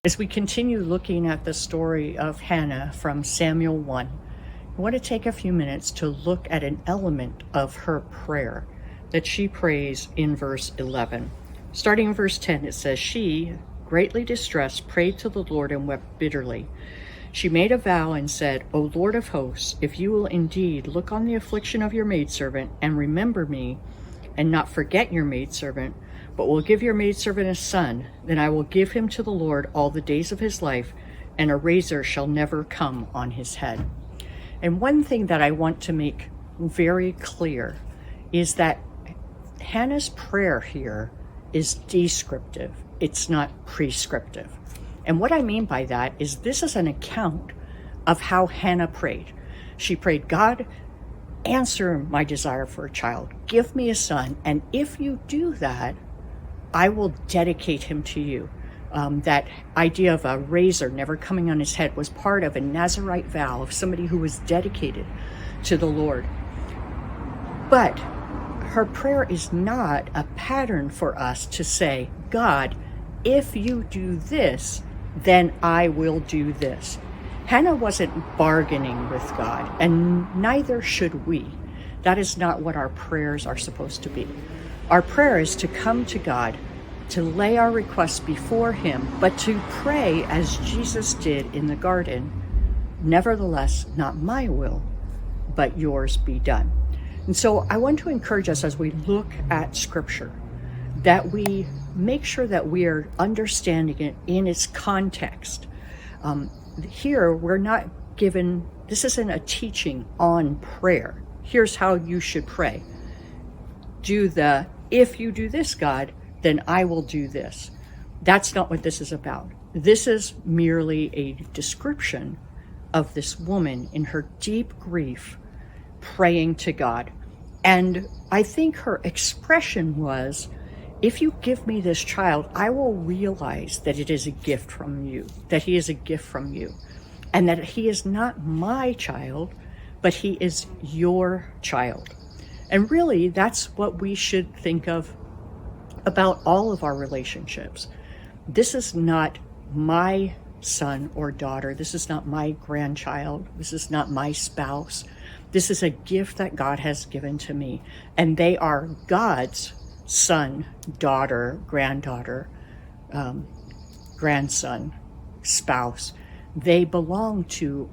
As we continue looking at the story of Hannah from Samuel 1, I want to take a few minutes to look at an element of her prayer that she prays in verse 11. Starting in verse 10, it says, "She, greatly distressed, prayed to the Lord and wept bitterly. She made a vow and said, 'O Lord of hosts, if you will indeed look on the affliction of your maidservant and remember me, and not forget your maidservant, but will give your maidservant a son, then I will give him to the Lord all the days of his life, and a razor shall never come on his head.'" And one thing that I want to make very clear is that Hannah's prayer here is descriptive. It's not prescriptive. And what I mean by that is this is an account of how Hannah prayed. She prayed, "God, answer my desire for a child. Give me a son. And if you do that, I will dedicate him to you." That idea of a razor never coming on his head was part of a Nazirite vow of somebody who was dedicated to the Lord. But her prayer is not a pattern for us to say, "God, if you do this, then I will do this." Hannah wasn't bargaining with God, and neither should we. That is not what our prayers are supposed to be. Our prayer is to come to God, to lay our requests before him, but to pray as Jesus did in the garden, "Nevertheless, not my will, but yours be done." And so I want to encourage us as we look at Scripture that we make sure that we are understanding it in its context. Here, we're not given, this isn't a teaching on prayer. Here's how you should pray. If you do this, God, then I will do this. That's not what this is about. This is merely a description of this woman in her deep grief praying to God. And I think her expression was, "If you give me this child, I will realize that it is a gift from you, that he is a gift from you, and that he is not my child, but he is your child." And really, that's what we should think of about all of our relationships. This is not my son or daughter. This is not my grandchild. This is not my spouse. This is a gift that God has given to me. And they are God's son, daughter, granddaughter, grandson, spouse. They belong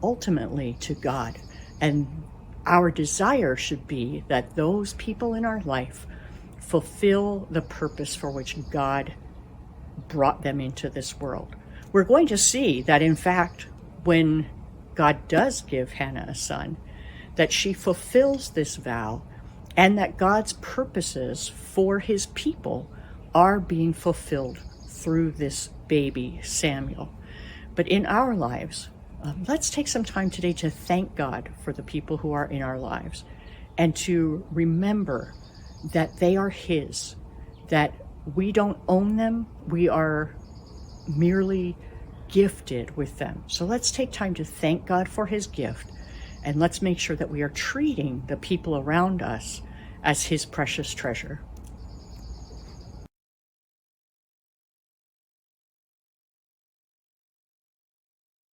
ultimately to God. And our desire should be that those people in our life fulfill the purpose for which God brought them into this world. We're going to see that, in fact, when God does give Hannah a son, that she fulfills this vow, and that God's purposes for his people are being fulfilled through this baby, Samuel. But in our lives, let's take some time today to thank God for the people who are in our lives, and to remember that they are his, that we don't own them, we are merely gifted with them. So let's take time to thank God for his gift, and let's make sure that we are treating the people around us as his precious treasure.